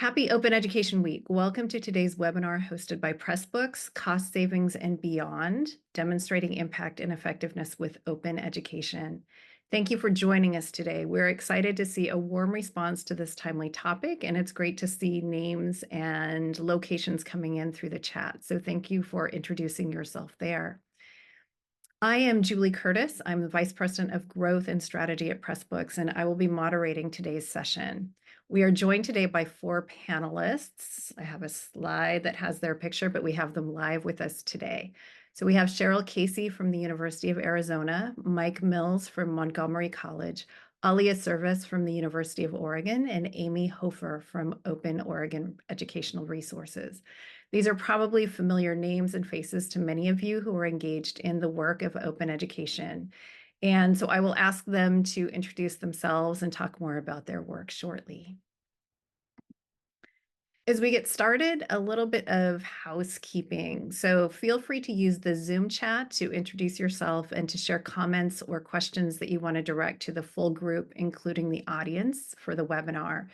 Happy Open Education Week. Welcome to today's webinar hosted by Pressbooks, Cost Savings and Beyond, Demonstrating Impact and Effectiveness with Open Education. Thank you for joining us today. We're excited to see a warm response to this timely topic, and it's great to see names and locations coming in through the chat. So thank you for introducing yourself there. I am Julie Curtis. I'm the Vice President of Growth and Strategy at Pressbooks, and I will be moderating today's session. We are joined today by 4 panelists. I have a slide that has their picture, but we have them live with us today. So we have Cheryl Casey from the University of Arizona, Mike Mills from Montgomery College, Allia Service from the University of Oregon, and Amy Hofer from Open Oregon Educational Resources. These are probably familiar names and faces to many of you who are engaged in the work of open education. And so I will ask them to introduce themselves and talk more about their work shortly. As we get started, a little bit of housekeeping. So feel free to use the Zoom chat to introduce yourself and to share comments or questions that you want to direct to the full group, including the audience for the webinar.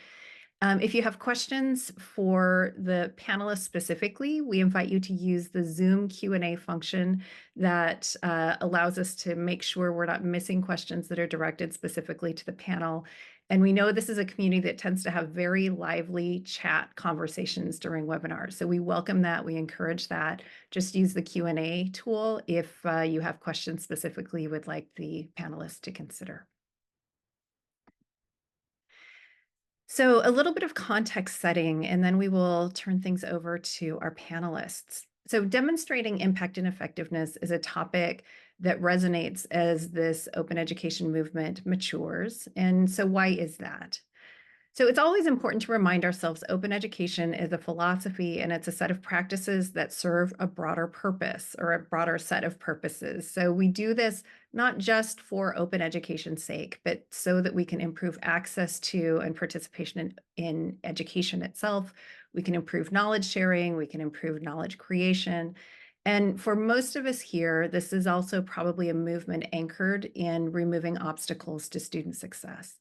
If you have questions for the panelists specifically, we invite you to use the Zoom Q&A function that allows us to make sure we're not missing questions that are directed specifically to the panel. And we know this is a community that tends to have very lively chat conversations during webinars. So we welcome that, we encourage that. Just use the Q&A tool if you have questions specifically you would like the panelists to consider. So a little bit of context setting, and then we will turn things over to our panelists. So demonstrating impact and effectiveness is a topic that resonates as this open education movement matures. And so why is that? So it's always important to remind ourselves open education is a philosophy and it's a set of practices that serve a broader purpose or a broader set of purposes. So we do this not just for open education's sake, but so that we can improve access to and participation in education itself. We can improve knowledge sharing, we can improve knowledge creation. And for most of us here, this is also probably a movement anchored in removing obstacles to student success.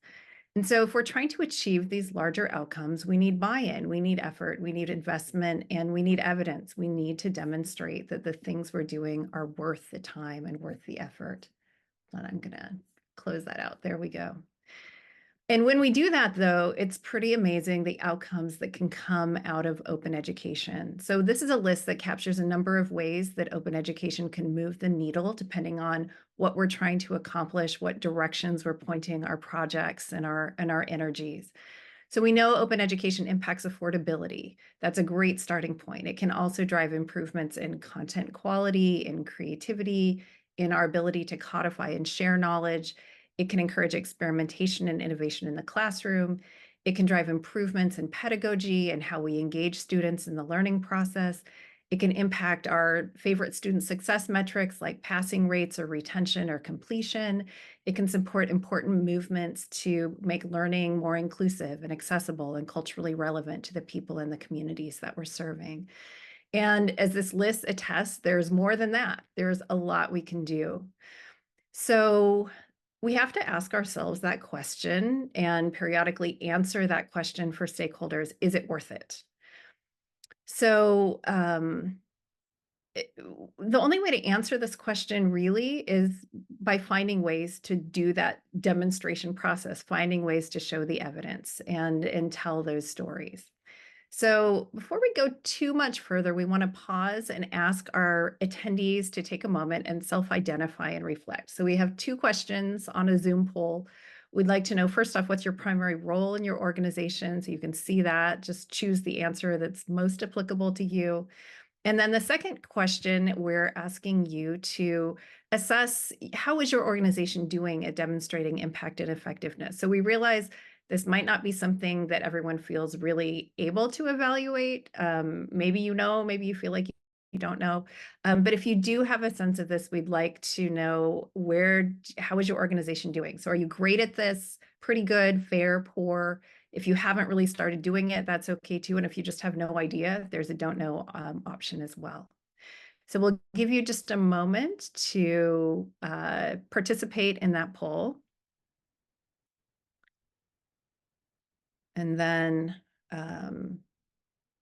And so if we're trying to achieve these larger outcomes, we need buy-in, we need effort, we need investment, and we need evidence. We need to demonstrate that the things we're doing are worth the time and worth the effort. And I'm gonna close that out. There we go. And when we do that, though, it's pretty amazing the outcomes that can come out of open education. So this is a list that captures a number of ways that open education can move the needle depending on what we're trying to accomplish, what directions we're pointing our projects and our energies. So we know open education impacts affordability. That's a great starting point. It can also drive improvements in content quality, in creativity, in our ability to codify and share knowledge. It can encourage experimentation and innovation in the classroom. It can drive improvements in pedagogy and how we engage students in the learning process. It can impact our favorite student success metrics like passing rates or retention or completion. It can support important movements to make learning more inclusive and accessible and culturally relevant to the people in the communities that we're serving. And as this list attests, there's more than that. There's a lot we can do. So we have to ask ourselves that question and periodically answer that question for stakeholders. Is it worth it? So the only way to answer this question really is by finding ways to do that demonstration process, finding ways to show the evidence and tell those stories. So before we go too much further, we want to pause and ask our attendees to take a moment and self-identify and reflect. So we have 2 questions on a Zoom poll. We'd like to know, first off, what's your primary role in your organization? So you can see that, just choose the answer that's most applicable to you. And then the second question, we're asking you to assess how is your organization doing at demonstrating impact and effectiveness. So we realize this might not be something that everyone feels really able to evaluate. Maybe you know, maybe you feel like you don't know. But if you do have a sense of this, we'd like to know how is your organization doing? So are you great at this? Pretty good, fair, poor? If you haven't really started doing it, that's okay too. And if you just have no idea, there's a don't know option as well. So we'll give you just a moment to participate in that poll. And then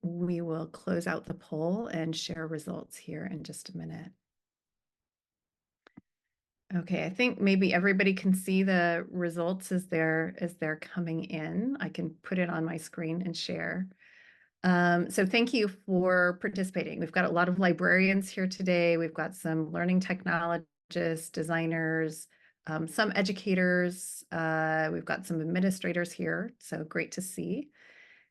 We will close out the poll and share results here in just a minute. Okay, I think maybe everybody can see the results as they're coming in. I can put it on my screen and share. So thank you for participating. We've got a lot of librarians here today. We've got some learning technologists, designers, some educators. We've got some administrators here, so great to see.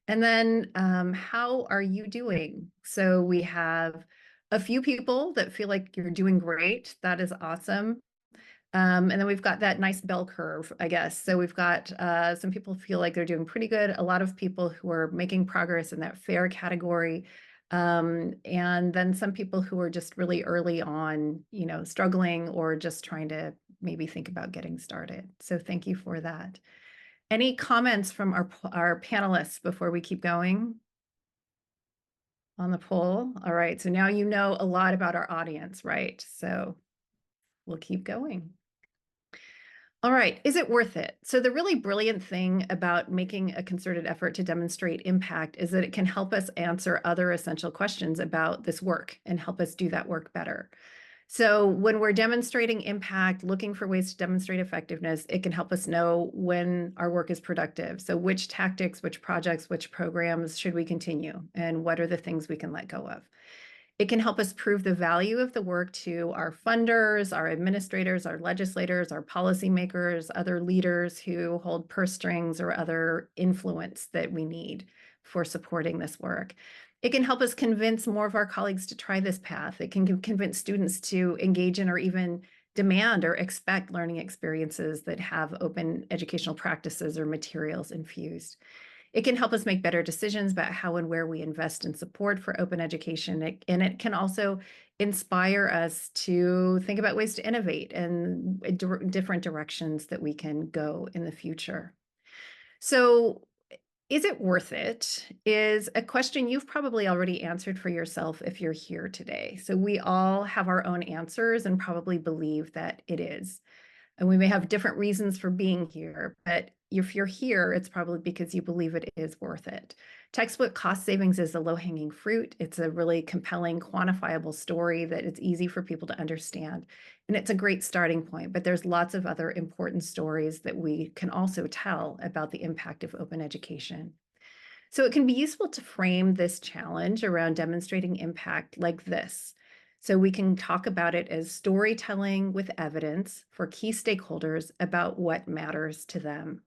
And then how are you doing? So we have a few people that feel like you're doing great. That is awesome. And then we've got that nice bell curve, I guess. So we've got some people feel like they're doing pretty good, a lot of people who are making progress in that fair category. And then some people who are just really early on, struggling or just trying to maybe think about getting started. So thank you for that. Any comments from our panelists before we keep going on the poll? All right, so now you know a lot about our audience, right? So we'll keep going. All right, is it worth it? So the really brilliant thing about making a concerted effort to demonstrate impact is that it can help us answer other essential questions about this work and help us do that work better. So when we're demonstrating impact, looking for ways to demonstrate effectiveness, it can help us know when our work is productive. So which tactics, which projects, which programs should we continue, and what are the things we can let go of? It can help us prove the value of the work to our funders, our administrators, our legislators, our policymakers, other leaders who hold purse strings or other influence that we need for supporting this work. It can help us convince more of our colleagues to try this path. It can convince students to engage in or even demand or expect learning experiences that have open educational practices or materials infused. It can help us make better decisions about how and where we invest in support for open education. And it can also inspire us to think about ways to innovate and different directions that we can go in the future. So, is it worth it? Is a question you've probably already answered for yourself if you're here today. So, we all have our own answers and probably believe that it is. And we may have different reasons for being here, but if you're here, it's probably because you believe it is worth it. Textbook cost savings is a low-hanging fruit. It's a really compelling, quantifiable story that it's easy for people to understand. And it's a great starting point, but there's lots of other important stories that we can also tell about the impact of open education. So it can be useful to frame this challenge around demonstrating impact like this. So we can talk about it as storytelling with evidence for key stakeholders about what matters to them.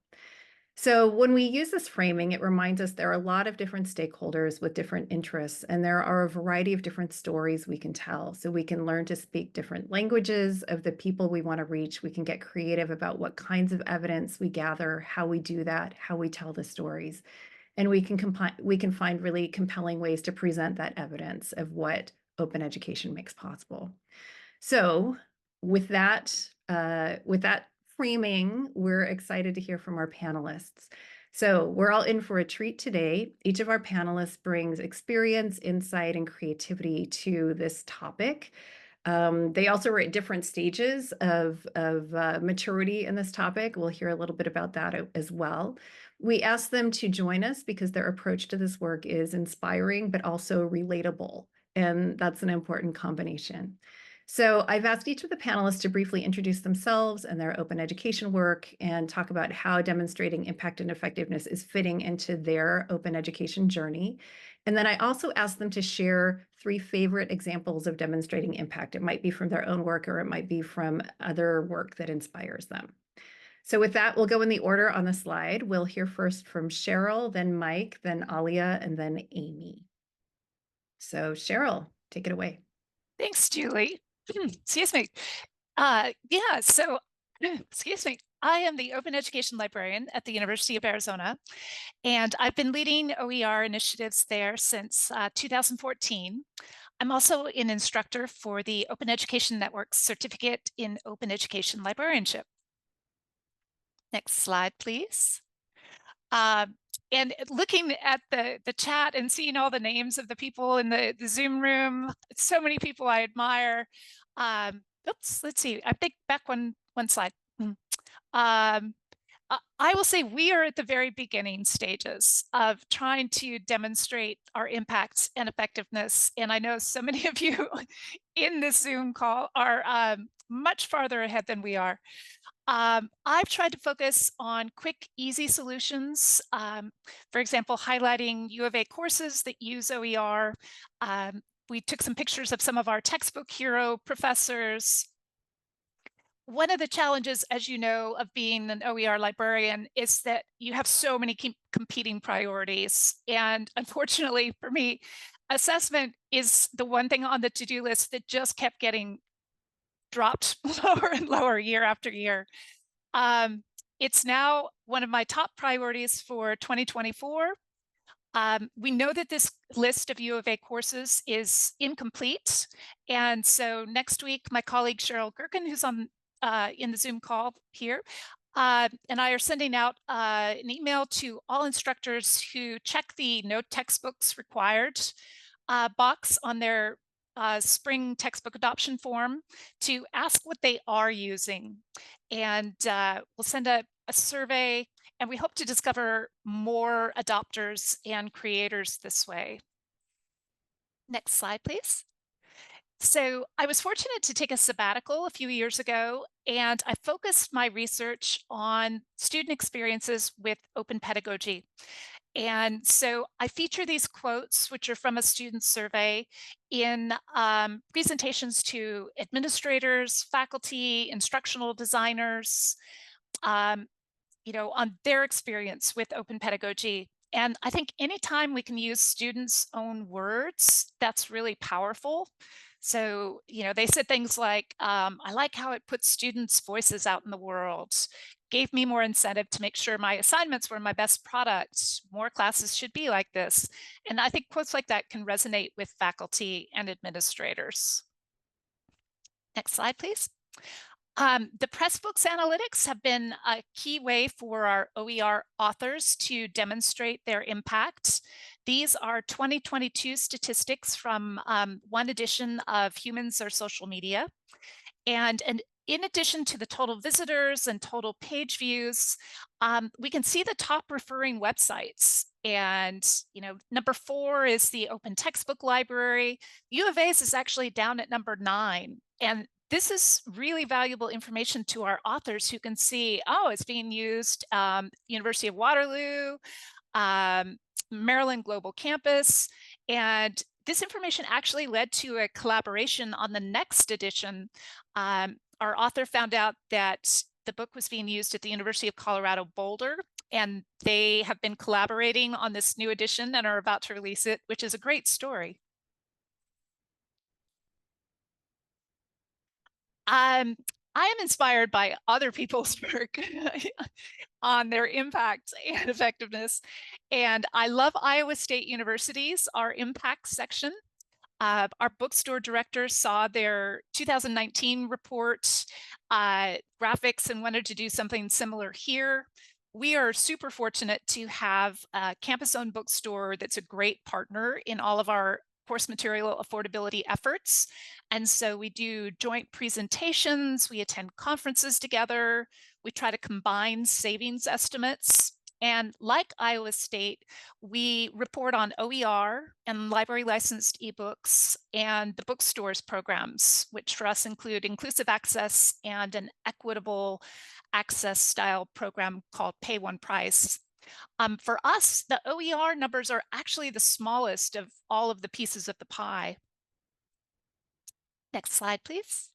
So when we use this framing, it reminds us there are a lot of different stakeholders with different interests, and there are a variety of different stories we can tell. So we can learn to speak different languages of the people we want to reach. We can get creative about what kinds of evidence we gather, how we do that, how we tell the stories. And we can find really compelling ways to present that evidence of what open education makes possible. So with that framing, we're excited to hear from our panelists. So we're all in for a treat today. Each of our panelists brings experience, insight, and creativity to this topic. They also are at different stages of maturity in this topic. We'll hear a little bit about that as well. We asked them to join us because their approach to this work is inspiring, but also relatable. And that's an important combination. So I've asked each of the panelists to briefly introduce themselves and their open education work and talk about how demonstrating impact and effectiveness is fitting into their open education journey. And then I also asked them to share 3 favorite examples of demonstrating impact. It might be from their own work or it might be from other work that inspires them. So with that, we'll go in the order on the slide. We'll hear first from Cheryl, then Mike, then Allia, and then Amy. So Cheryl, take it away. Thanks, Julie. Excuse me. So, excuse me. I am the Open Education Librarian at the University of Arizona, and I've been leading OER initiatives there since 2014. I'm also an instructor for the Open Education Network's Certificate in Open Education Librarianship. Next slide, please. And looking at the chat and seeing all the names of the people in the Zoom room, so many people I admire. Oops, let's see. I think back one slide. I will say we are at the very beginning stages of trying to demonstrate our impacts and effectiveness, and I know so many of you in this Zoom call are, much farther ahead than we are. I've tried to focus on quick, easy solutions. For example, highlighting U of A courses that use OER. We took some pictures of some of our textbook hero professors. One of the challenges, as you know, of being an OER librarian is that you have so many competing priorities. And unfortunately for me, assessment is the one thing on the to-do list that just kept getting dropped lower and lower year after year. Um, it's now one of my top priorities for 2024. We know that this list of U of A courses is incomplete. And so next week, my colleague Cheryl Gerken, who's on in the Zoom call here, and I are sending out an email to all instructors who check the no textbooks required box on their spring textbook adoption form to ask what they are using. And we'll send a survey, and we hope to discover more adopters and creators this way. Next slide, please. So I was fortunate to take a sabbatical a few years ago, and I focused my research on student experiences with open pedagogy. And so I feature these quotes, which are from a student survey, in presentations to administrators, faculty, instructional designers, um, on their experience with open pedagogy. And I think anytime we can use students' own words, that's really powerful. So, they said things like, I like how it puts students' voices out in the world, gave me more incentive to make sure my assignments were my best product. More classes should be like this. And I think quotes like that can resonate with faculty and administrators. Next slide, please. The Pressbooks analytics have been a key way for our OER authors to demonstrate their impact. These are 2022 statistics from one edition of Humans or Social Media. And in addition to the total visitors and total page views, we can see the top referring websites. And, number 4 is the Open Textbook Library. U of A's is actually down at number 9. And this is really valuable information to our authors who can see, oh, it's being used University of Waterloo, um, Maryland Global Campus, and this information actually led to a collaboration on the next edition. Our author found out that the book was being used at the University of Colorado Boulder, and they have been collaborating on this new edition and are about to release it, which is a great story. Um, I am inspired by other people's work on their impact and effectiveness. And I love Iowa State University's, our impact section. Our bookstore director saw their 2019 report graphics and wanted to do something similar here. We are super fortunate to have a campus-owned bookstore that's a great partner in all of our course material affordability efforts. And so we do joint presentations, we attend conferences together, we try to combine savings estimates. And like Iowa State, we report on OER and library licensed ebooks and the bookstores programs, which for us include inclusive access and an equitable access style program called Pay One Price. For us, the OER numbers are actually the smallest of all of the pieces of the pie. Next slide, please.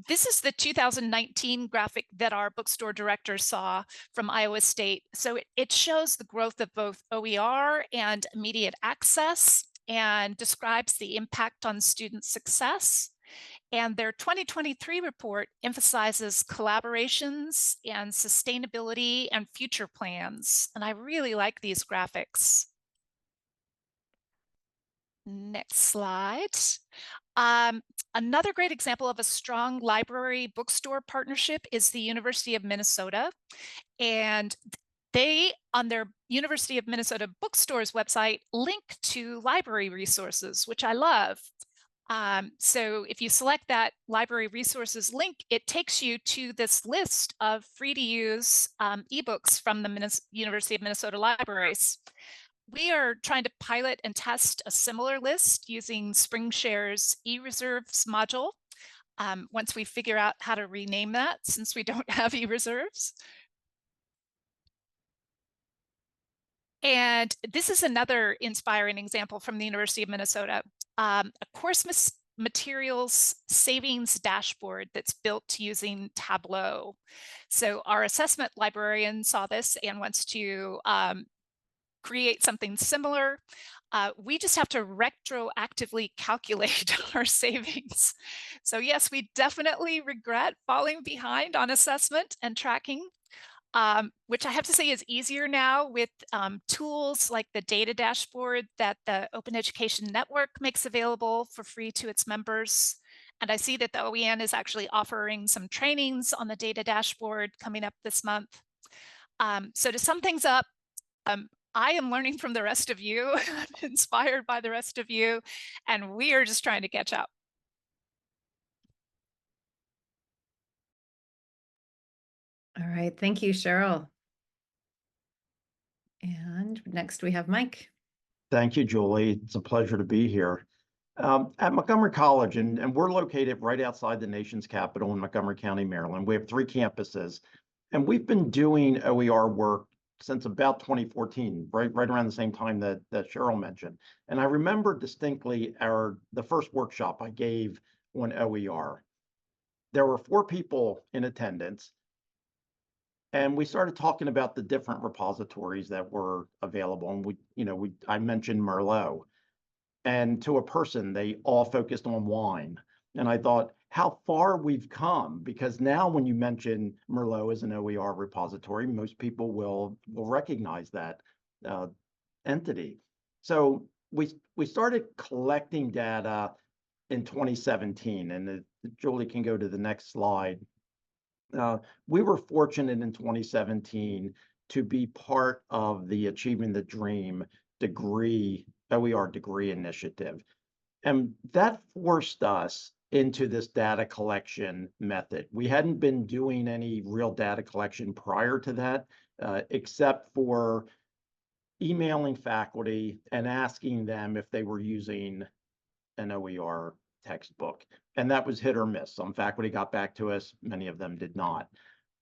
This is the 2019 graphic that our bookstore director saw from Iowa State. So it shows the growth of both OER and immediate access and describes the impact on student success. And their 2023 report emphasizes collaborations and sustainability and future plans. And I really like these graphics. Next slide. Another great example of a strong library bookstore partnership is the University of Minnesota. And they, on their University of Minnesota bookstores website, link to library resources, which I love. So if you select that library resources link, it takes you to this list of free to use ebooks from the University of Minnesota libraries. We are trying to pilot and test a similar list using SpringShare's eReserves module. Once we figure out how to rename that, since we don't have eReserves. And this is another inspiring example from the University of Minnesota, a course materials savings dashboard that's built using Tableau. So our assessment librarian saw this and wants to create something similar. We just have to retroactively calculate our savings. So yes, we definitely regret falling behind on assessment and tracking, which I have to say is easier now with tools like the data dashboard that the Open Education Network makes available for free to its members. And I see that the OEN is actually offering some trainings on the data dashboard coming up this month. So to sum things up, I am learning from the rest of you, I'm inspired by the rest of you, and we are just trying to catch up. All right. Thank you, Cheryl. And next we have Mike. Thank you, Julie. It's a pleasure to be here. At Montgomery College, and we're located right outside the nation's capital in Montgomery County, Maryland. We have 3 campuses, and we've been doing OER work since about 2014, right around the same time that Cheryl mentioned. And I remember distinctly the first workshop I gave on OER. There were 4 people in attendance, and we started talking about the different repositories that were available. And I mentioned Merlot, and to a person, they all focused on wine. And I thought, how far we've come, because now when you mention Merlot as an OER repository, most people will recognize that entity. So we started collecting data in 2017, and Julie can go to the next slide. We were fortunate in 2017 to be part of the Achieving the Dream OER degree initiative. And that forced us into this data collection method. We hadn't been doing any real data collection prior to that, except for emailing faculty and asking them if they were using an OER textbook. And that was hit or miss. Some faculty got back to us, many of them did not.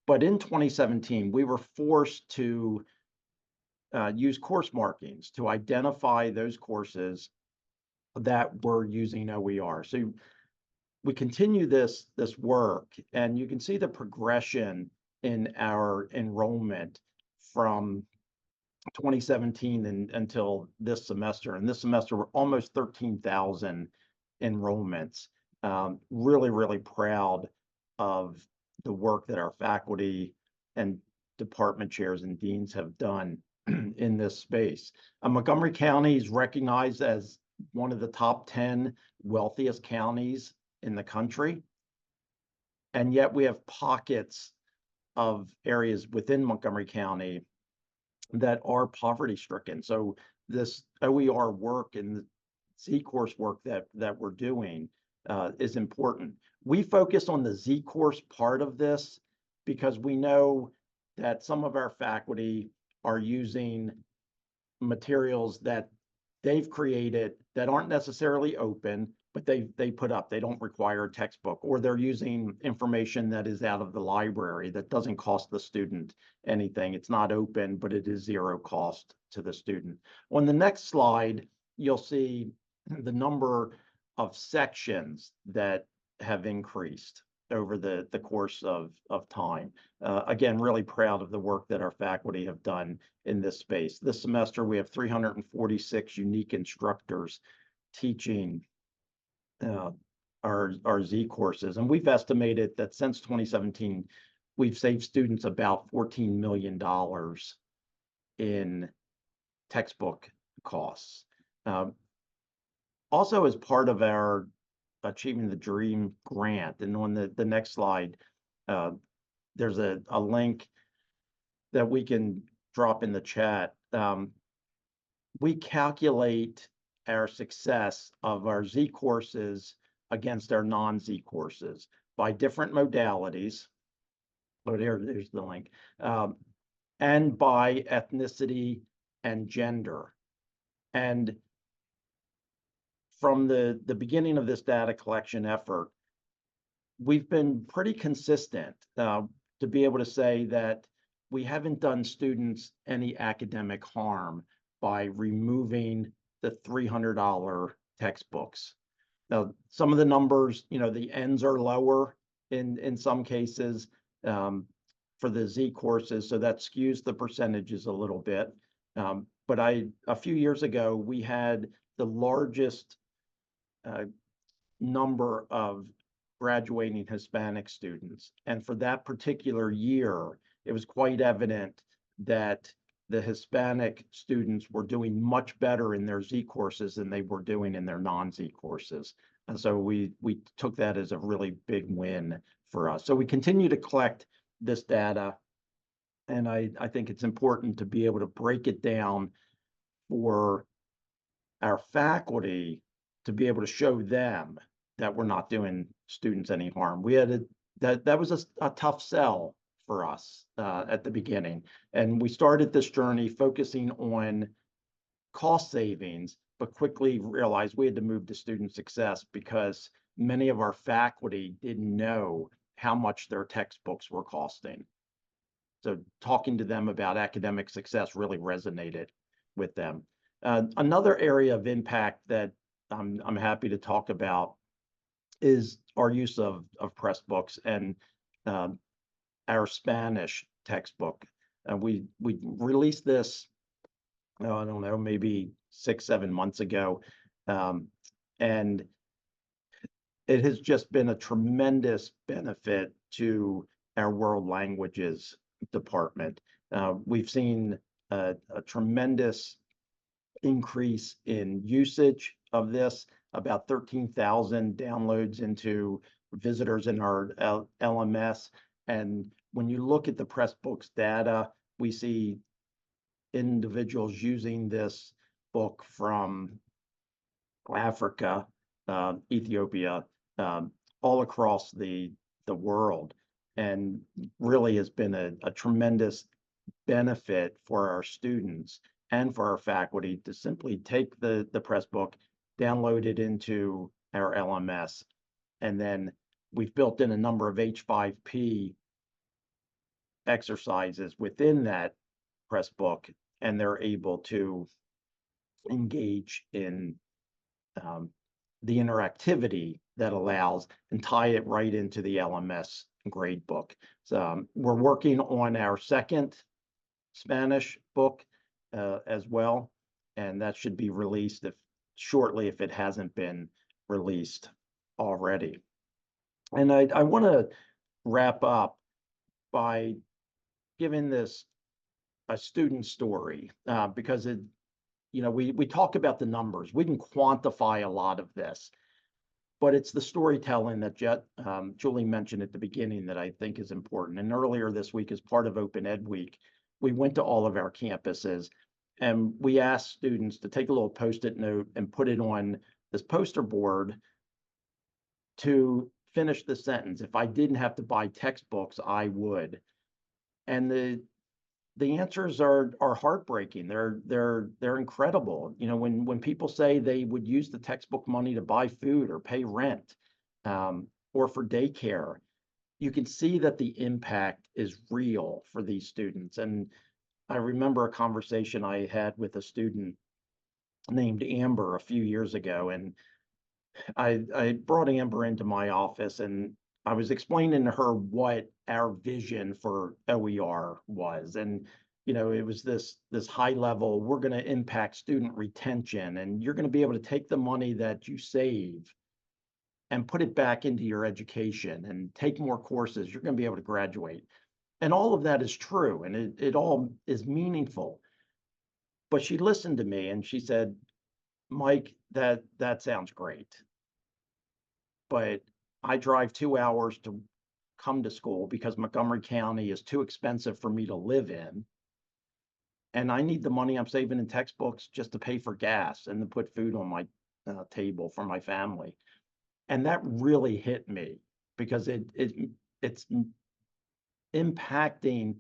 But in 2017, we were forced to use course markings to identify those courses that were using OER. So we continue this work, and you can see the progression in our enrollment from 2017 until this semester. And this semester, we're almost 13,000 enrollments. Really, really proud of the work that our faculty and department chairs and deans have done in this space. Montgomery County is recognized as one of the top 10 wealthiest counties in the country. And yet we have pockets of areas within Montgomery County that are poverty stricken. So this OER work and the Z course work that we're doing is important. We focus on the Z course part of this because we know that some of our faculty are using materials that they've created that aren't necessarily open, but they put up. They don't require a textbook, or they're using information that is out of the library that doesn't cost the student anything. It's not open, but it is 0 cost to the student. On the next slide, you'll see the number of sections that have increased over the course of time. Again, really proud of the work that our faculty have done in this space. This semester, we have 346 unique instructors teaching our Z courses. And we've estimated that since 2017, we've saved students about $14 million in textbook costs. Also, as part of our Achieving the Dream grant, and on the next slide, there's a link that we can drop in the chat. We calculate our success of our Z courses against our non-Z courses by different modalities. Oh, there's the link. And by ethnicity and gender. And from the beginning of this data collection effort, we've been pretty consistent to be able to say that we haven't done students any academic harm by removing the $300 textbooks. Now, some of the numbers, the ends are lower in some cases for the Z courses, so that skews the percentages a little bit. But a few years ago, we had the largest number of graduating Hispanic students. And for that particular year, it was quite evident that the Hispanic students were doing much better in their Z courses than they were doing in their non-Z courses. And so we took that as a really big win for us. So we continue to collect this data. And I think it's important to be able to break it down for our faculty to be able to show them that we're not doing students any harm. We had that was a tough sell for us at the beginning. And we started this journey focusing on cost savings, but quickly realized we had to move to student success because many of our faculty didn't know how much their textbooks were costing. So talking to them about academic success really resonated with them. Another area of impact that I'm happy to talk about is our use of Pressbooks and our Spanish textbook. We released this, I don't know, maybe 6-7 months ago, and it has just been a tremendous benefit to our world languages department. We've seen a tremendous increase in usage of this, about 13,000 downloads into visitors in our LMS. And when you look at the Pressbooks data, we see individuals using this book from Africa, Ethiopia, all across the world, and really has been a tremendous benefit for our students and for our faculty to simply take the Pressbook, download it into our LMS, and then we've built in a number of H5P exercises within that Pressbook, and they're able to engage in the interactivity that allows and tie it right into the LMS gradebook. So we're working on our second Spanish book as well, and that should be released shortly if it hasn't been released already. And I want to wrap up by giving this a student story because we talk about the numbers. We can quantify a lot of this, but it's the storytelling that Julie mentioned at the beginning that I think is important. And earlier this week, as part of Open Ed Week, we went to all of our campuses and we asked students to take a little Post-it note and put it on this poster board to finish the sentence. If I didn't have to buy textbooks, I would. And the answers are heartbreaking. They're incredible. When people say they would use the textbook money to buy food or pay rent or for daycare, you can see that the impact is real for these students. And I remember a conversation I had with a student named Amber a few years ago, and I brought Amber into my office and I was explaining to her what our vision for OER was. And, it was this high level, we're going to impact student retention, and you're going to be able to take the money that you save and put it back into your education and take more courses. You're going to be able to graduate. And all of that is true, and it all is meaningful. But she listened to me and she said, Mike, that sounds great, but I drive 2 hours to come to school because Montgomery County is too expensive for me to live in. And I need the money I'm saving in textbooks just to pay for gas and to put food on my table for my family. And that really hit me because it's impacting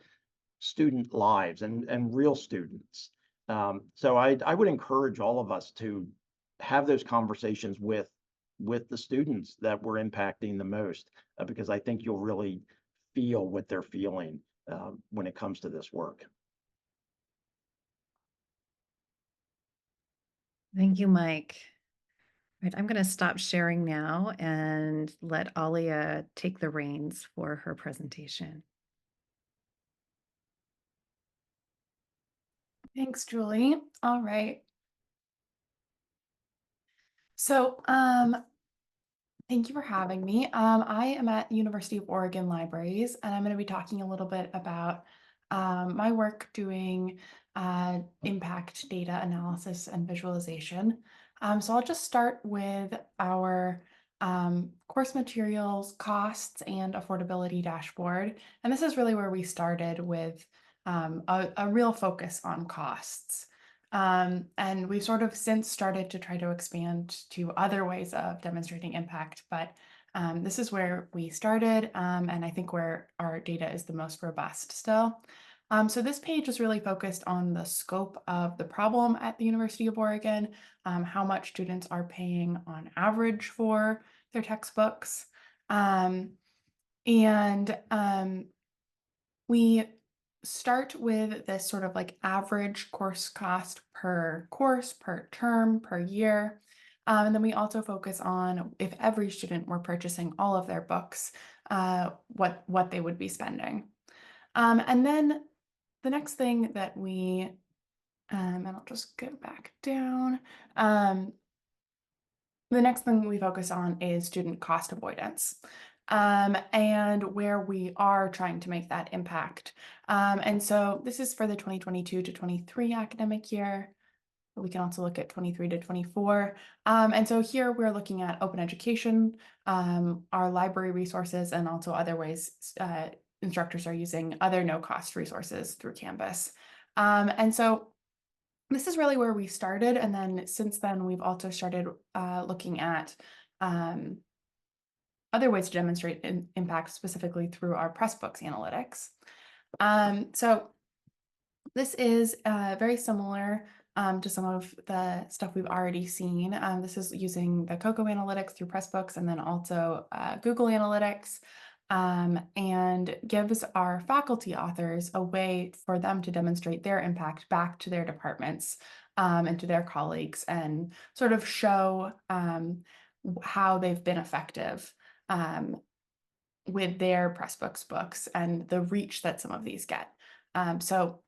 student lives and real students. So I would encourage all of us to have those conversations with the students that we're impacting the most, because I think you'll really feel what they're feeling when it comes to this work. Thank you, Mike. Right, I'm going to stop sharing now and let Allia take the reins for her presentation. Thanks, Julie. All right. So, thank you for having me. I am at the University of Oregon Libraries, and I'm going to be talking a little bit about my work doing impact data analysis and visualization. So I'll just start with our course materials, costs, and affordability dashboard. And this is really where we started with a real focus on costs. And we've sort of since started to try to expand to other ways of demonstrating impact, but this is where we started, and I think where our data is the most robust still. So this page is really focused on the scope of the problem at the University of Oregon, how much students are paying on average for their textbooks. We start with this sort of like average course cost per course, per term, per year. And then we also focus on if every student were purchasing all of their books, what they would be spending. And then the next thing that and I'll just go back down. The next thing we focus on is student cost avoidance, and where we are trying to make that impact. And so this is for the 2022 to 23 academic year. But we can also look at 23 to 24. And so here we're looking at open education, our library resources, and also other ways instructors are using other no-cost resources through Canvas. And so this is really where we started. And then since then, we've also started looking at other ways to demonstrate impact, specifically through our Pressbooks analytics. So this is very similar to some of the stuff we've already seen. This is using the COCO analytics through Pressbooks and then also Google Analytics, and gives our faculty authors a way for them to demonstrate their impact back to their departments and to their colleagues and sort of show how they've been effective with their Pressbooks books and the reach that some of these get. So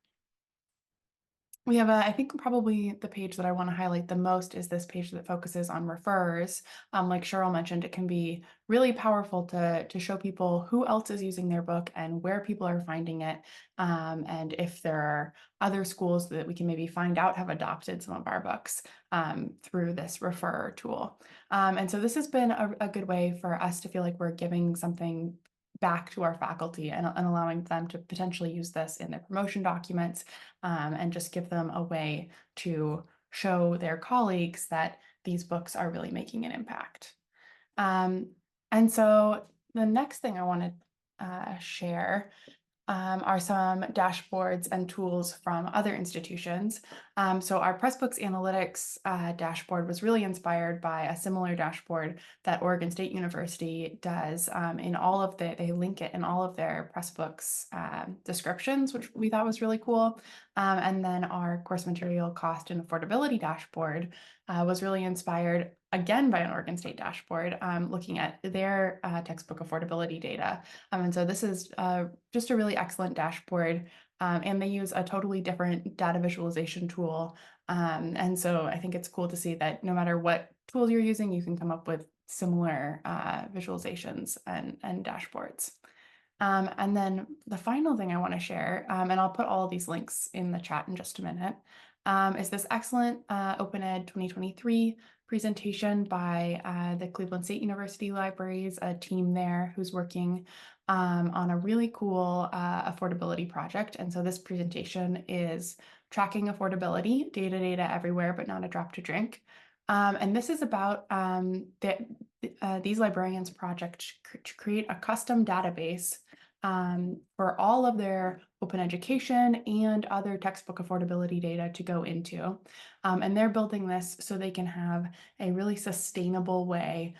we have I think probably the page that I want to highlight the most is this page that focuses on referrers. Like Cheryl mentioned, it can be really powerful to show people who else is using their book and where people are finding it. And if there are other schools that we can maybe find out have adopted some of our books through this referrer tool. And so this has been a good way for us to feel like we're giving something back to our faculty and allowing them to potentially use this in their promotion documents and just give them a way to show their colleagues that these books are really making an impact. And so the next thing I want to share are some dashboards and tools from other institutions. So our Pressbooks Analytics dashboard was really inspired by a similar dashboard that Oregon State University does in all of they link it in all of their Pressbooks descriptions, which we thought was really cool. And then our course material cost and affordability dashboard was really inspired again by an Oregon State dashboard, looking at their textbook affordability data. And so this is just a really excellent dashboard, and they use a totally different data visualization tool. And so I think it's cool to see that no matter what tool you're using, you can come up with similar visualizations and dashboards. And then the final thing I want to share, and I'll put all of these links in the chat in just a minute, is this excellent Open Ed 2023 presentation by the Cleveland State University Libraries, a team there who's working on a really cool affordability project. And so this presentation is tracking affordability, data everywhere, but not a drop to drink. And this is about these librarians project to create a custom database for all of their open education and other textbook affordability data to go into. And they're building this so they can have a really sustainable way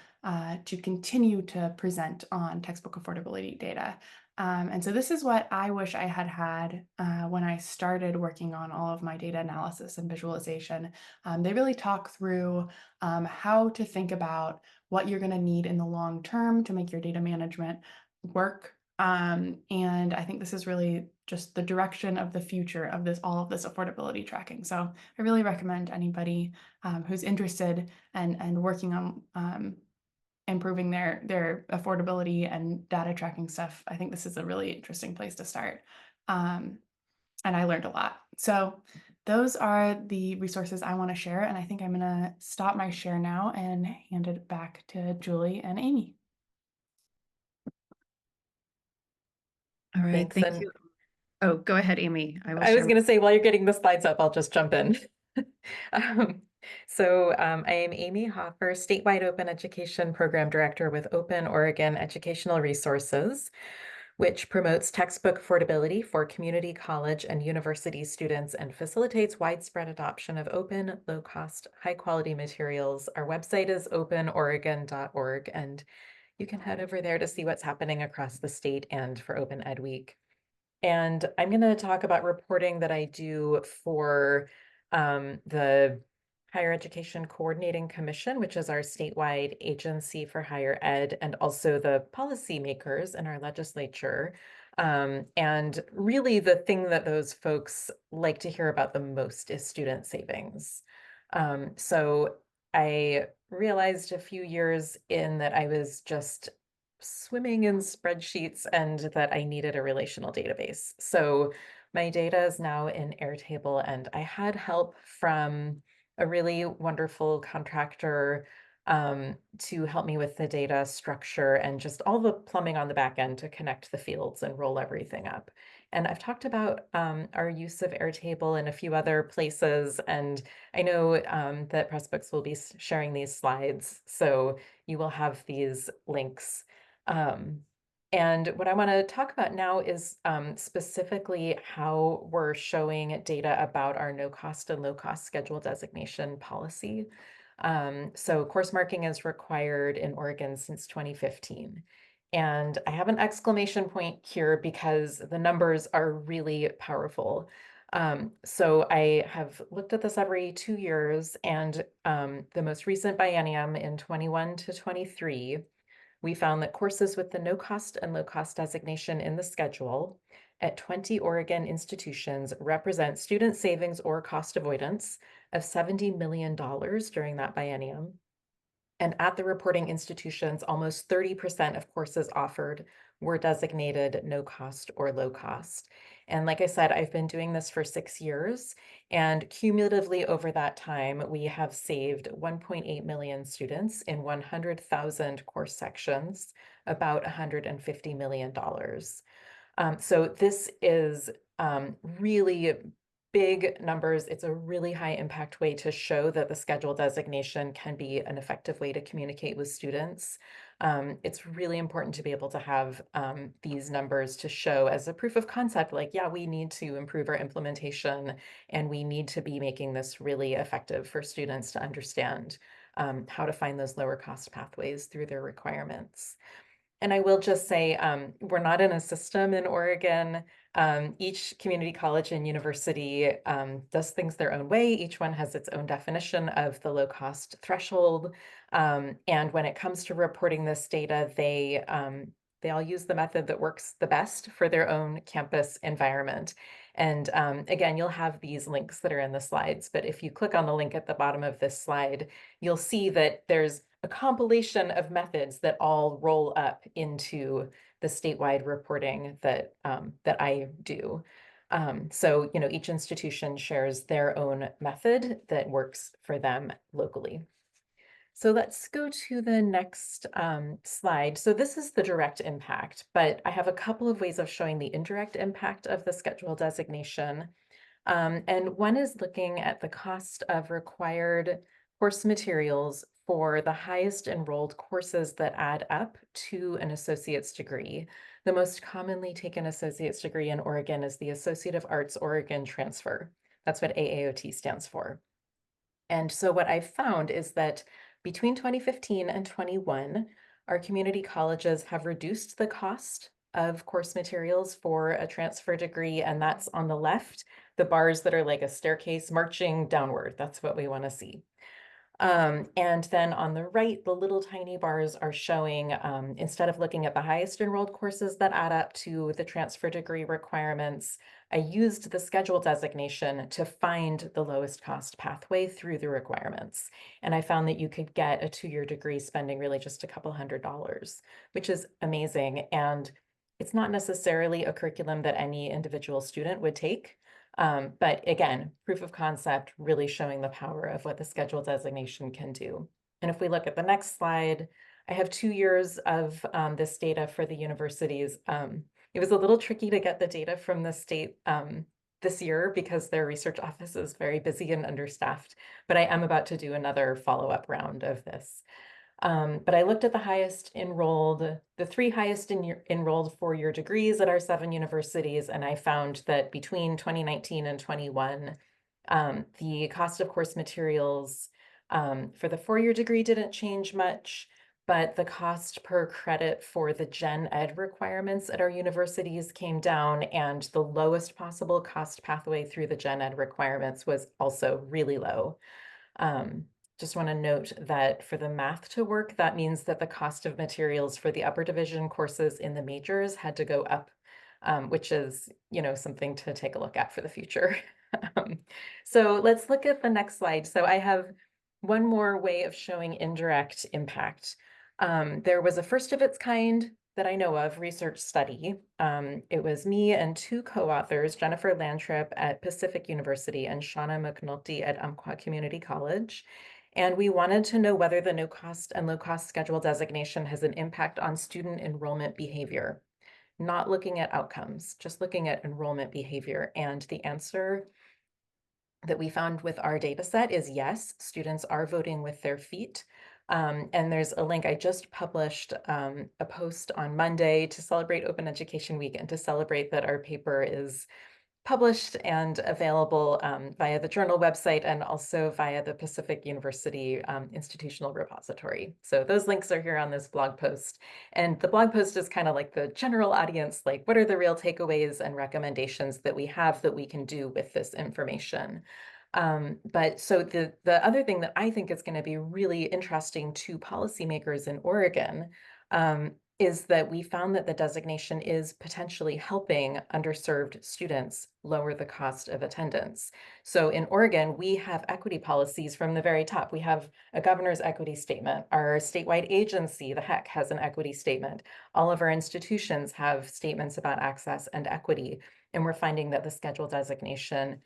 to continue to present on textbook affordability data. And so this is what I wish I had had when I started working on all of my data analysis and visualization. They really talk through how to think about what you're going to need in the long term to make your data management work. And I think this is really just the direction of the future of all of this affordability tracking. So I really recommend anybody who's interested and working on improving their affordability and data tracking stuff. I think this is a really interesting place to start. And I learned a lot. So those are the resources I want to share. And I think I'm going to stop my share now and hand it back to Julie and Amy. All right, Thanks, thank and you. Oh, go ahead, Amy. I will I was share. going to say, while you're getting the slides up, I'll just jump in. I am Amy Hofer, Statewide Open Education Program Director with Open Oregon Educational Resources, which promotes textbook affordability for community college and university students and facilitates widespread adoption of open, low-cost, high-quality materials. Our website is openoregon.org, and you can head over there to see what's happening across the state and for Open Ed Week. And I'm going to talk about reporting that I do for the Higher Education Coordinating Commission, which is our statewide agency for higher ed, and also the policymakers in our legislature. And really the thing that those folks like to hear about the most is student savings. So I realized a few years in that I was just swimming in spreadsheets and that I needed a relational database. So my data is now in Airtable, and I had help from a really wonderful contractor to help me with the data structure and just all the plumbing on the back end to connect the fields and roll everything up. And I've talked about our use of Airtable in a few other places, and I know that Pressbooks will be sharing these slides, so you will have these links. And what I want to talk about now is specifically how we're showing data about our no cost and low cost schedule designation policy. So course marking is required in Oregon since 2015. And I have an exclamation point here because the numbers are really powerful. So I have looked at this every 2 years, and the most recent biennium in 21 to 23, we found that courses with the no cost and low cost designation in the schedule at 20 Oregon institutions represent student savings or cost avoidance of $70 million during that biennium. And at the reporting institutions, almost 30% of courses offered were designated no cost or low cost. And like I said, I've been doing this for 6 years, and cumulatively over that time, we have saved 1.8 million students in 100,000 course sections, about $150 million. So this is really big numbers. It's a really high impact way to show that the schedule designation can be an effective way to communicate with students. It's really important to be able to have these numbers to show as a proof of concept, like, yeah, we need to improve our implementation and we need to be making this really effective for students to understand how to find those lower cost pathways through their requirements. And I will just say, we're not in a system in Oregon. Each community college and university does things their own way. Each one has its own definition of the low cost threshold. And when it comes to reporting this data, they all use the method that works the best for their own campus environment. And again, you'll have these links that are in the slides, but if you click on the link at the bottom of this slide, you'll see that there's a compilation of methods that all roll up into the statewide reporting that that I do. So, you know, each institution shares their own method that works for them locally. So let's go to the next slide. So this is the direct impact, but I have a couple of ways of showing the indirect impact of the schedule designation. And one is looking at the cost of required course materials for the highest enrolled courses that add up to an associate's degree. The most commonly taken associate's degree in Oregon is the Associate of Arts Oregon Transfer. That's what AAOT stands for. And so what I've found is that between 2015 and 21, our community colleges have reduced the cost of course materials for a transfer degree, and that's on the left, the bars that are like a staircase marching downward. That's what we want to see. And then on the right, the little tiny bars are showing, instead of looking at the highest enrolled courses that add up to the transfer degree requirements, I used the schedule designation to find the lowest cost pathway through the requirements. And I found that you could get a 2-year degree spending really just a couple $100s, which is amazing. And it's not necessarily a curriculum that any individual student would take. But again, proof of concept really showing the power of what the schedule designation can do. And if we look at the next slide, I have 2 years of this data for the universities. It was a little tricky to get the data from the state this year because their research office is very busy and understaffed, but I am about to do another follow-up round of this. But I looked at the highest enrolled, the 3 highest enrolled 4-year degrees at our 7 universities, and I found that between 2019 and 21, the cost of course materials for the 4-year degree didn't change much, but the cost per credit for the gen ed requirements at our universities came down, and the lowest possible cost pathway through the gen ed requirements was also really low. Just want to note that for the math to work, that means that the cost of materials for the upper division courses in the majors had to go up, which is, something to take a look at for the future. So let's look at the next slide. So I have one more way of showing indirect impact. There was a first of its kind that I know of research study. It was me and 2 co-authors, Jennifer Lantrip at Pacific University and Shauna McNulty at Umpqua Community College. And we wanted to know whether the no cost and low cost schedule designation has an impact on student enrollment behavior, not looking at outcomes, just looking at enrollment behavior. And the answer that we found with our data set is yes, students are voting with their feet. And there's a link. I just published a post on Monday to celebrate Open Education Week and to celebrate that our paper is published and available via the journal website and also via the Pacific University institutional repository. So those links are here on this blog post. And the blog post is kind of like the general audience, like what are the real takeaways and recommendations that we have that we can do with this information. But so the other thing that I think is going to be really interesting to policymakers in Oregon is that we found that the designation is potentially helping underserved students lower the cost of attendance. So in Oregon, we have equity policies from the very top. We have a governor's equity statement. Our statewide agency, the HEC, has an equity statement. All of our institutions have statements about access and equity. And we're finding that the schedule designation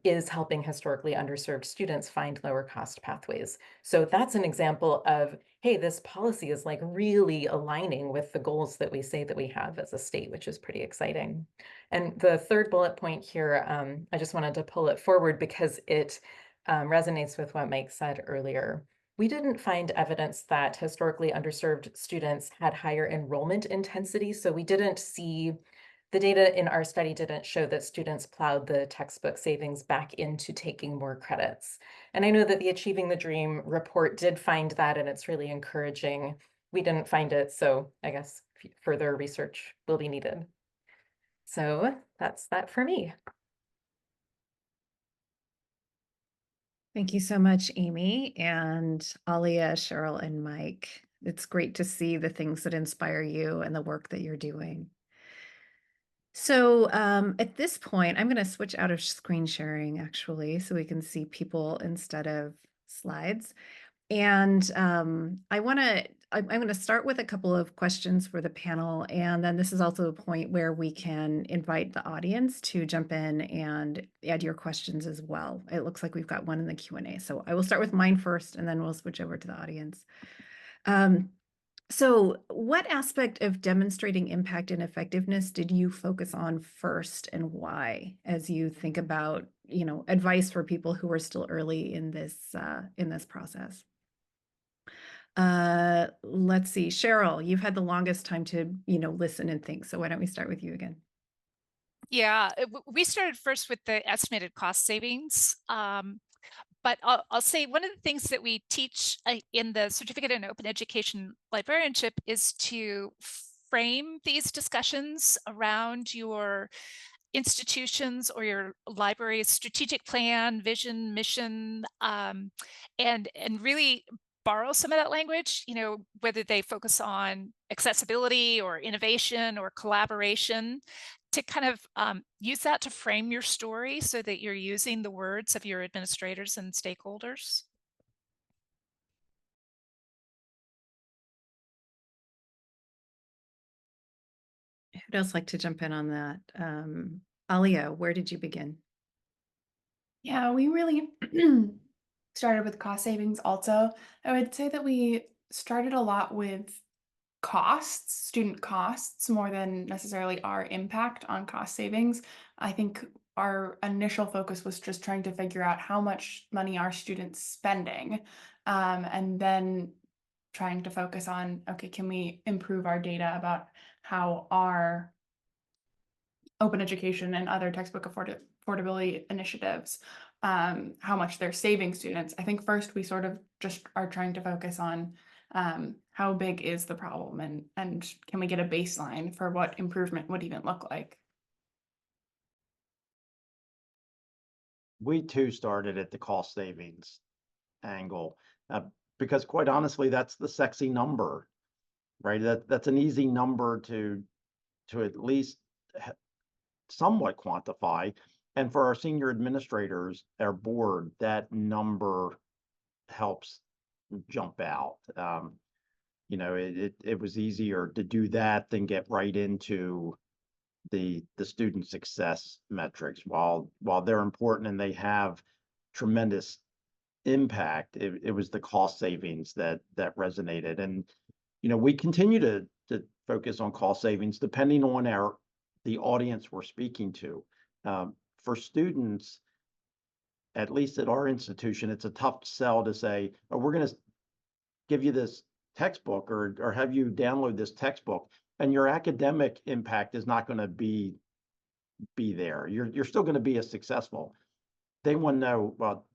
is helping historically underserved students find lower cost pathways. So that's an example of, hey, this policy is like really aligning with the goals that we say that we have as a state, which is pretty exciting. And the third bullet point here, I just wanted to pull it forward because it resonates with what Mike said earlier. We didn't find evidence that historically underserved students had higher enrollment intensity. So we didn't see, the data in our study didn't show that students plowed the textbook savings back into taking more credits. And I know that the Achieving the Dream report did find that, and it's really encouraging. We didn't find it, so I guess further research will be needed. So that's that for me. Thank you so much, Amy and Allia, Cheryl, and Mike. It's great to see the things that inspire you and the work that you're doing. So at this point, I'm going to switch out of screen sharing actually, so we can see people instead of slides. And I'm going to start with a couple of questions for the panel. And then this is also a point where we can invite the audience to jump in and add your questions as well. It looks like we've got one in the Q&A. So I will start with mine first, and then we'll switch over to the audience. So what aspect of demonstrating impact and effectiveness did you focus on first, and why, as you think about, advice for people who are still early in this process? Let's see, Cheryl, you've had the longest time to, listen and think. So why don't we start with you again? Yeah, we started first with the estimated cost savings. But I'll say one of the things that we teach in the Certificate in Open Education Librarianship is to frame these discussions around your institutions or your library's strategic plan, vision, mission, and really borrow some of that language, whether they focus on accessibility or innovation or collaboration, to kind of use that to frame your story so that you're using the words of your administrators and stakeholders. Who'd else like to jump in on that? Allia, where did you begin? Yeah, we really started with cost savings also. I would say that we started a lot with costs, student costs, more than necessarily our impact on cost savings. I think our initial focus was just trying to figure out how much money our students spending, and then trying to focus on, okay, can we improve our data about how our open education and other textbook affordability initiatives, how much they're saving students. I think first we sort of just are trying to focus on how big is the problem, and can we get a baseline for what improvement would even look like. We too started at the cost savings angle, because quite honestly, that's the sexy number, right? That's an easy number to at least somewhat quantify. And for our senior administrators, our board, that number helps jump out. It was easier to do that than get right into the student success metrics. While they're important and they have tremendous impact, it was the cost savings that resonated. And we continue to focus on cost savings depending on the audience we're speaking to. For students, at least at our institution, it's a tough sell to say, oh, we're going to give you this textbook or have you download this textbook, and your academic impact is not going to be there. You're still going to be as successful. They want to know, well,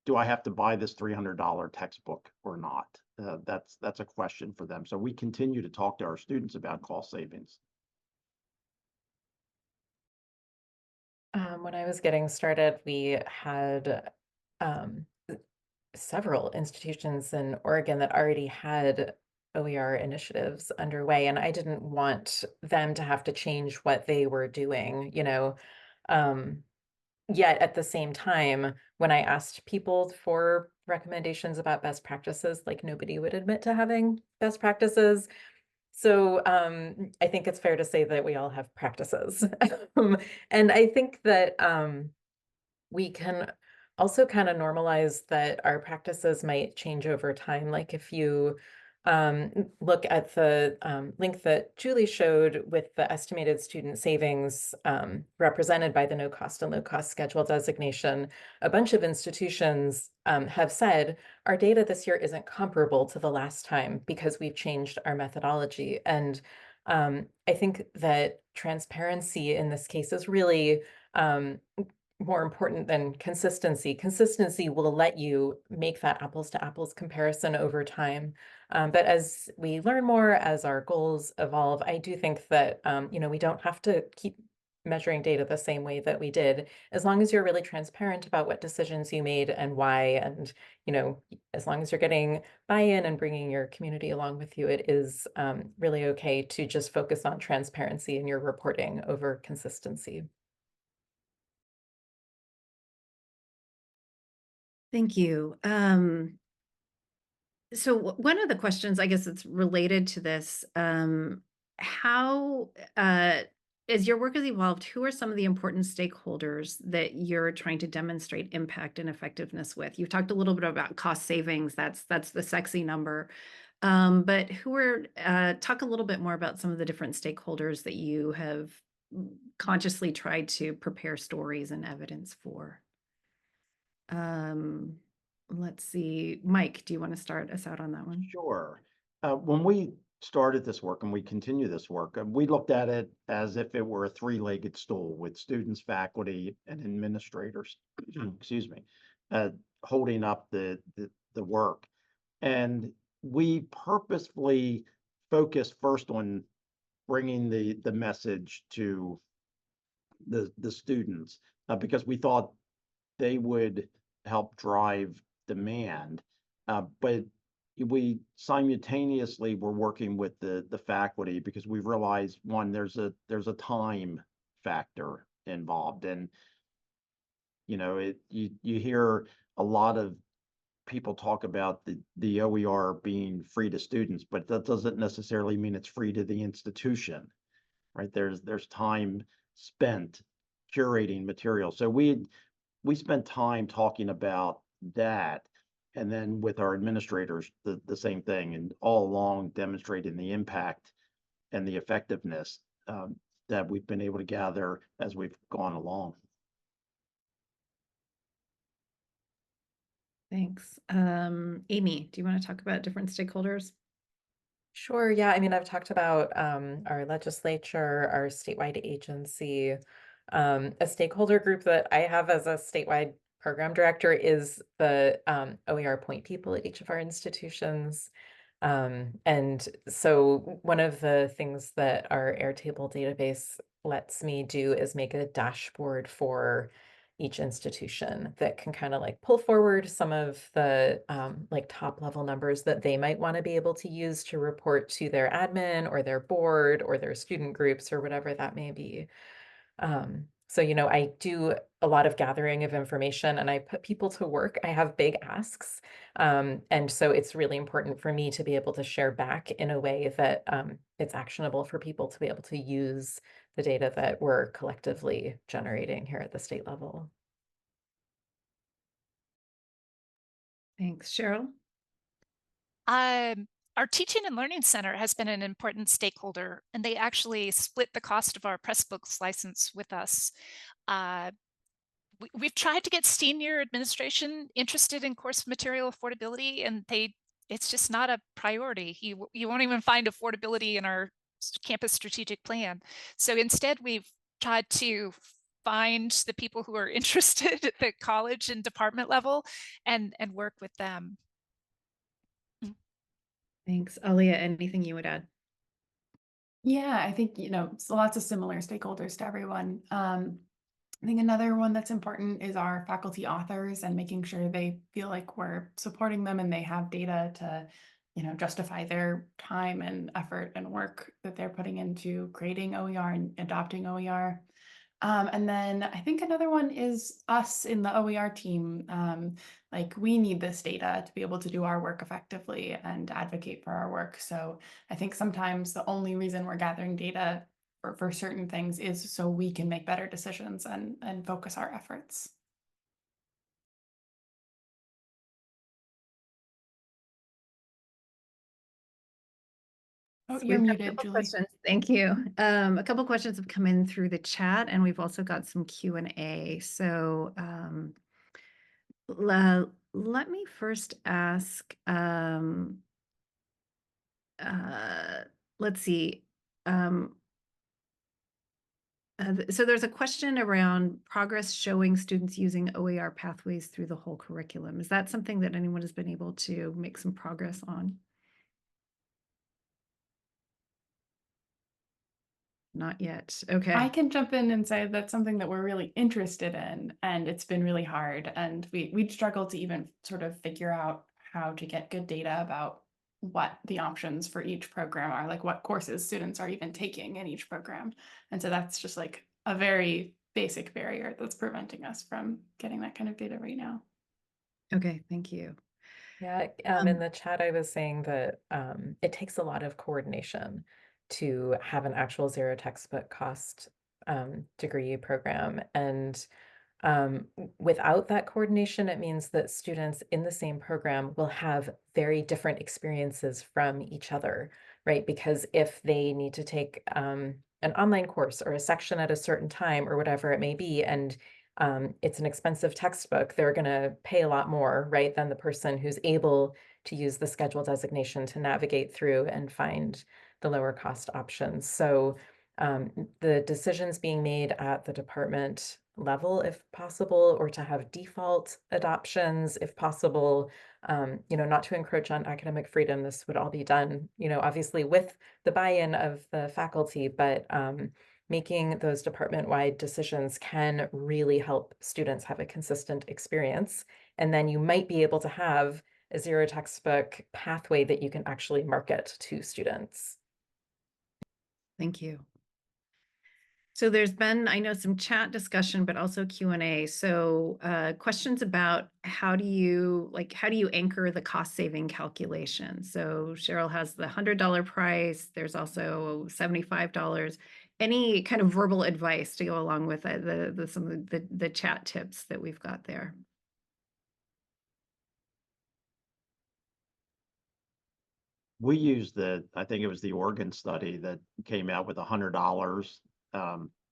do I have to buy this $300 textbook or not? That's a question for them. So we continue to talk to our students about cost savings. When I was getting started, we had several institutions in Oregon that already had OER initiatives underway, and I didn't want them to have to change what they were doing, Yet at the same time, when I asked people for recommendations about best practices, like nobody would admit to having best practices. So I think it's fair to say that we all have practices. And I think that we can also kind of normalize that our practices might change over time. Like if you look at the link that Julie showed with the estimated student savings represented by the no cost and low cost schedule designation, a bunch of institutions have said our data this year isn't comparable to the last time because we've changed our methodology. And I think that transparency in this case is really more important than consistency. Consistency will let you make that apples to apples comparison over time. But as we learn more, as our goals evolve, I do think that, we don't have to keep measuring data the same way that we did, as long as you're really transparent about what decisions you made and why. And, as long as you're getting buy-in and bringing your community along with you, it is really okay to just focus on transparency in your reporting over consistency. Thank you. So one of the questions, I guess it's related to this, how, as your work has evolved, who are some of the important stakeholders that you're trying to demonstrate impact and effectiveness with? You've talked a little bit about cost savings. That's the sexy number. But talk a little bit more about some of the different stakeholders that you have consciously tried to prepare stories and evidence for. let's see, Mike, do you want to start us out on that one? Sure. When we started this work and we continue this work, we looked at it as if it were a three-legged stool with students, faculty, and administrators, excuse me, holding up the work. And we purposefully focused first on bringing the message to the students because we thought they would help drive demand. But we simultaneously were working with the faculty because we realized, one, there's a time factor involved. And you hear a lot of people talk about the OER being free to students, but that doesn't necessarily mean it's free to the institution, right? There's time spent curating material. So we spent time talking about that, and then with our administrators, the same thing, and all along demonstrating the impact and the effectiveness that we've been able to gather as we've gone along. Thanks. Amy, do you want to talk about different stakeholders? Sure. Yeah. I mean, I've talked about our legislature, our statewide agency. A stakeholder group that I have as a statewide program director is the OER point people at each of our institutions. And so one of the things that our Airtable database lets me do is make a dashboard for each institution that can kind of like pull forward some of the like top level numbers that they might want to be able to use to report to their admin or their board or their student groups or whatever that may be. So, I do a lot of gathering of information and I put people to work. I have big asks. And so it's really important for me to be able to share back in a way that it's actionable for people to be able to use the data that we're collectively generating here at the state level. Thanks. Cheryl? Our Teaching and Learning Center has been an important stakeholder, and they actually split the cost of our Pressbooks license with us. We've tried to get senior administration interested in course material affordability, and it's just not a priority. You won't even find affordability in our campus strategic plan. So instead, we've tried to find the people who are interested at the college and department level and work with them. Thanks. Allia, anything you would add? Yeah, I think, so lots of similar stakeholders to everyone. I think another one that's important is our faculty authors and making sure they feel like we're supporting them and they have data to, justify their time and effort and work that they're putting into creating OER and adopting OER. And then I think another one is us in the OER team. Like we need this data to be able to do our work effectively and advocate for our work. So I think sometimes the only reason we're gathering data for certain things is so we can make better decisions and focus our efforts. Oh, you're We've got a muted, couple Julie. questions. Thank you. A couple questions have come in through the chat, and we've also got some Q&A. So let me first ask, let's see. So there's a question around progress showing students using OER pathways through the whole curriculum. Is that something that anyone has been able to make some progress on? Not yet. Okay. I can jump in and say that's something that we're really interested in, and it's been really hard. And we struggled to even sort of figure out how to get good data about what the options for each program are, like what courses students are even taking in each program. And so that's just like a very basic barrier that's preventing us from getting that kind of data right now. Okay, thank you. Yeah, in the chat, I was saying that it takes a lot of coordination to have an actual zero textbook cost degree program. And without that coordination, it means that students in the same program will have very different experiences from each other, right? Because if they need to take an online course or a section at a certain time or whatever it may be, and it's an expensive textbook. They're going to pay a lot more, right, than the person who's able to use the schedule designation to navigate through and find the lower cost options. So the decisions being made at the department level, if possible, or to have default adoptions, if possible, not to encroach on academic freedom. This would all be done, obviously with the buy-in of the faculty, but making those department-wide decisions can really help students have a consistent experience. And then you might be able to have a zero textbook pathway that you can actually market to students. Thank you. So there's been, I know, some chat discussion, but also Q&A. So questions about how do you anchor the cost saving calculation? So Cheryl has the $100 price. There's also $75. Any kind of verbal advice to go along with some of the chat tips that we've got there? We used I think it was the Oregon study that came out with $100.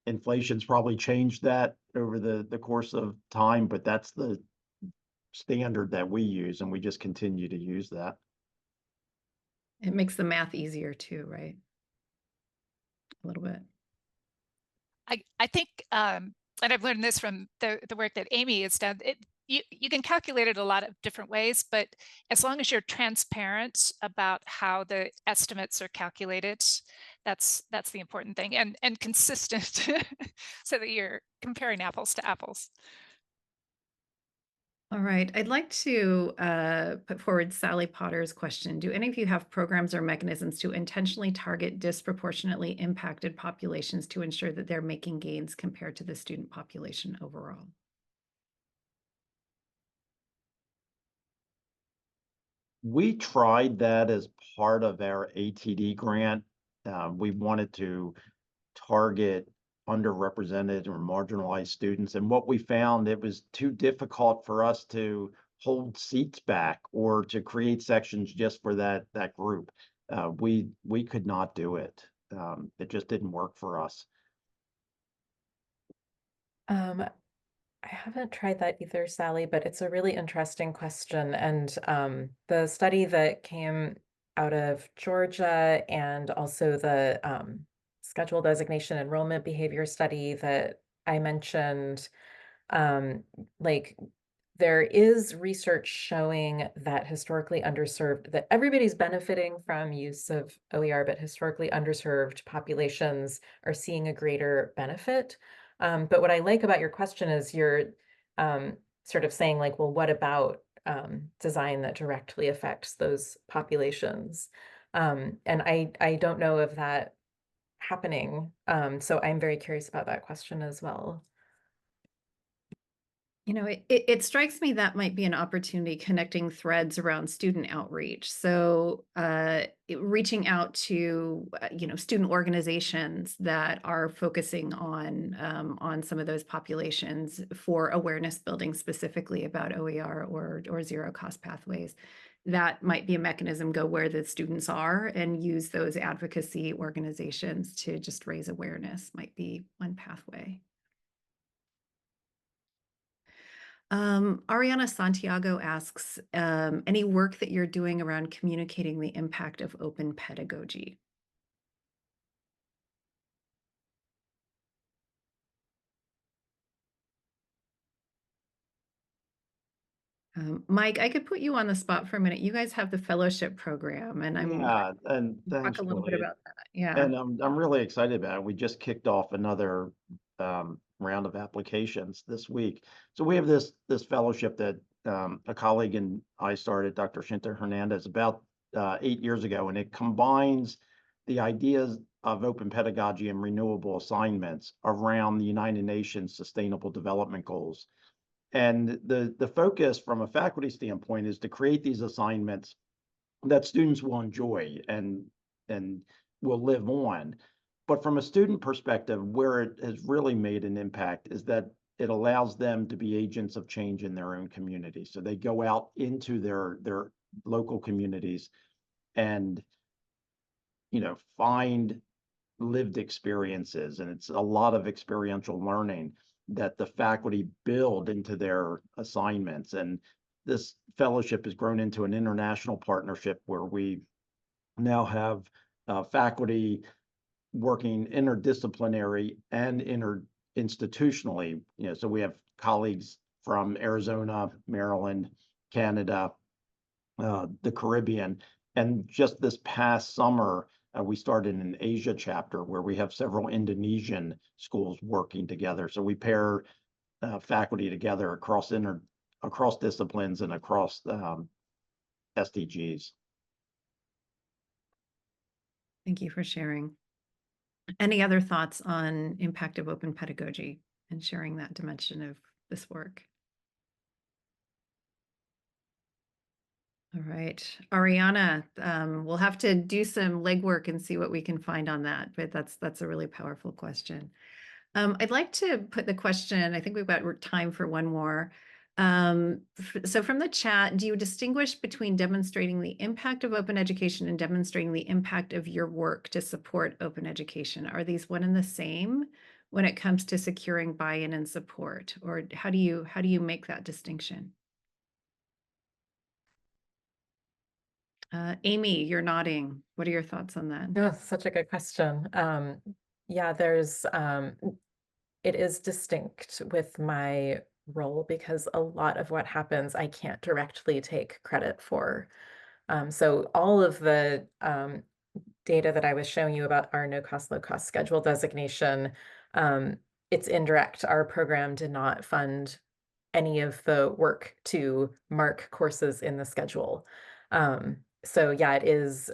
Inflation's probably changed that over the course of time, but that's the standard that we use, and we just continue to use that. It makes the math easier too, right? A little bit. I think, and I've learned this from the work that Amy has done, you can calculate it a lot of different ways, but as long as you're transparent about how the estimates are calculated, that's the important thing, and consistent so that you're comparing apples to apples. All right, I'd like to put forward Sally Potter's question. Do any of you have programs or mechanisms to intentionally target disproportionately impacted populations to ensure that they're making gains compared to the student population overall? We tried that as part of our ATD grant. We wanted to target underrepresented or marginalized students. And what we found, it was too difficult for us to hold seats back or to create sections just for that group. We could not do it. It just didn't work for us. I haven't tried that either, Sally, but it's a really interesting question. And the study that came out of Georgia and also the schedule designation enrollment behavior study that I mentioned, there is research showing that historically underserved, that everybody's benefiting from use of OER, but historically underserved populations are seeing a greater benefit. But what I like about your question is you're sort of saying like, well, what about design that directly affects those populations? And I don't know of that happening. So I'm very curious about that question as well. It strikes me that might be an opportunity connecting threads around student outreach. So reaching out to, student organizations that are focusing on some of those populations for awareness building specifically about OER or zero cost pathways. That might be a mechanism, go where the students are and use those advocacy organizations to just raise awareness might be one pathway. Ariana Santiago asks, any work that you're doing around communicating the impact of open pedagogy? Mike, I could put you on the spot for a minute. You guys have the fellowship program, and Yeah, and talk thanks, a little bit Lily. about that. Yeah. And I'm really excited about it. We just kicked off another round of applications this week. So we have this fellowship that a colleague and I started, Dr. Shinta Hernandez, about 8 years ago, and it combines the ideas of open pedagogy and renewable assignments around the United Nations Sustainable Development Goals. And the focus from a faculty standpoint is to create these assignments that students will enjoy and will live on. But from a student perspective, where it has really made an impact is that it allows them to be agents of change in their own community. So they go out into their local communities and find lived experiences, and it's a lot of experiential learning that the faculty build into their assignments. And this fellowship has grown into an international partnership where we now have faculty working interdisciplinary and interinstitutionally. So we have colleagues from Arizona, Maryland, Canada, the Caribbean. And just this past summer, we started an Asia chapter where we have several Indonesian schools working together. So we pair faculty together across disciplines and across SDGs. Thank you for sharing. Any other thoughts on impact of open pedagogy and sharing that dimension of this work? All right, Ariana, we'll have to do some legwork and see what we can find on that, but that's a really powerful question. I'd like to put the question, I think we've got time for one more. So from the chat, do you distinguish between demonstrating the impact of open education and demonstrating the impact of your work to support open education? Are these one and the same when it comes to securing buy-in and support, or how do you make that distinction? Amy, you're nodding. What are your thoughts on that? No, such a good question. Yeah, it is distinct with my role because a lot of what happens I can't directly take credit for. So all of the data that I was showing you about our no cost, low cost schedule designation, it's indirect. Our program did not fund any of the work to mark courses in the schedule. So yeah, it is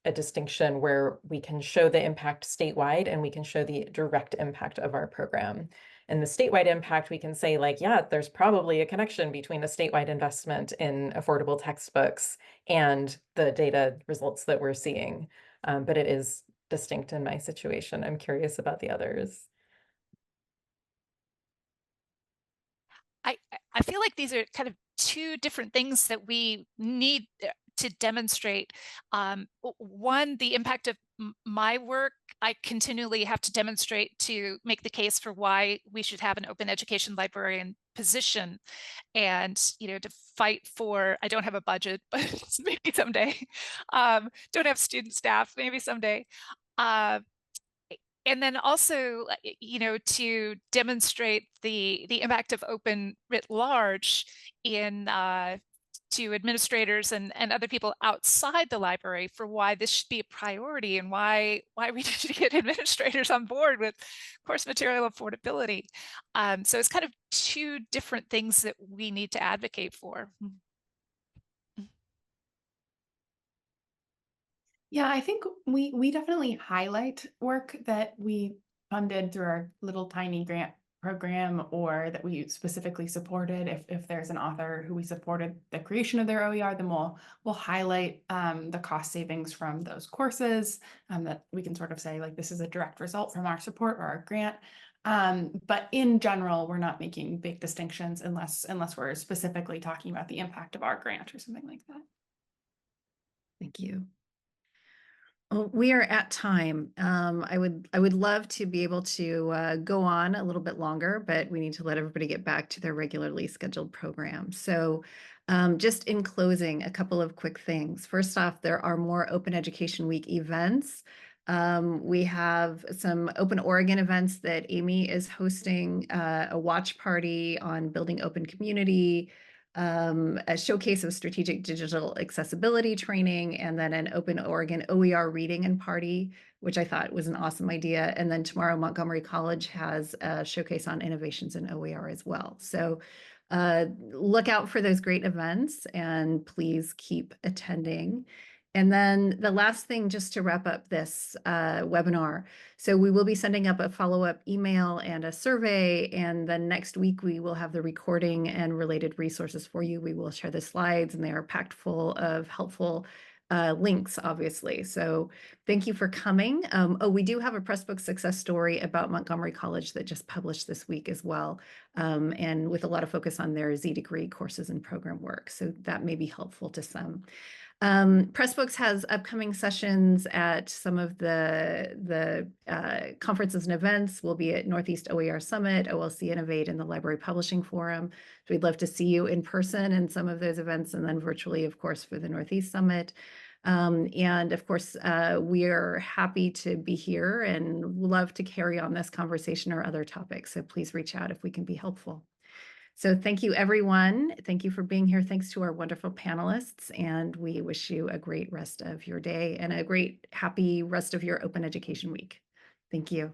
a distinction where we can show the impact statewide and we can show the direct impact of our program. And the statewide impact, we can say like, yeah, there's probably a connection between a statewide investment in affordable textbooks and the data results that we're seeing. But it is distinct in my situation. I'm curious about the others. I feel like these are kind of two different things that we need to demonstrate. One, the impact of my work, I continually have to demonstrate to make the case for why we should have an open education librarian position, and to fight for. I don't have a budget, but maybe someday. Don't have student staff, maybe someday. And then also, to demonstrate the impact of open writ large in to administrators and other people outside the library for why this should be a priority and why we need to get administrators on board with course material affordability. So it's kind of two different things that we need to advocate for. Yeah, I think we definitely highlight work that we funded through our little tiny grant program or that we specifically supported. If there's an author who we supported the creation of their OER, then we'll highlight the cost savings from those courses, that we can sort of say like this is a direct result from our support or our grant. But in general, we're not making big distinctions unless we're specifically talking about the impact of our grant or something like that. Thank you. Well, we are at time. I would love to be able to go on a little bit longer, but we need to let everybody get back to their regularly scheduled program. So just in closing, a couple of quick things. First off, there are more Open Education Week events. We have some Open Oregon events that Amy is hosting, a watch party on building open community, a showcase of strategic digital accessibility training, and then an Open Oregon OER reading and party, which I thought was an awesome idea. And then tomorrow, Montgomery College has a showcase on innovations in OER as well. So look out for those great events and please keep attending. And then the last thing, just to wrap up this webinar. So we will be sending up a follow-up email and a survey, and then next week we will have the recording and related resources for you. We will share the slides, and they are packed full of helpful links, obviously. So thank you for coming. Oh, we do have a Pressbooks success story about Montgomery College that just published this week as well, and with a lot of focus on their Z degree courses and program work. So that may be helpful to some. Pressbooks has upcoming sessions at some of the conferences and events. We'll be at Northeast OER Summit, OLC Innovate, and the Library Publishing Forum. So we'd love to see you in person in some of those events, and then virtually, of course, for the Northeast Summit. And of course, we are happy to be here and love to carry on this conversation or other topics. So please reach out if we can be helpful. So thank you, everyone. Thank you for being here. Thanks to our wonderful panelists. And we wish you a great rest of your day and a great, happy rest of your Open Education Week. Thank you.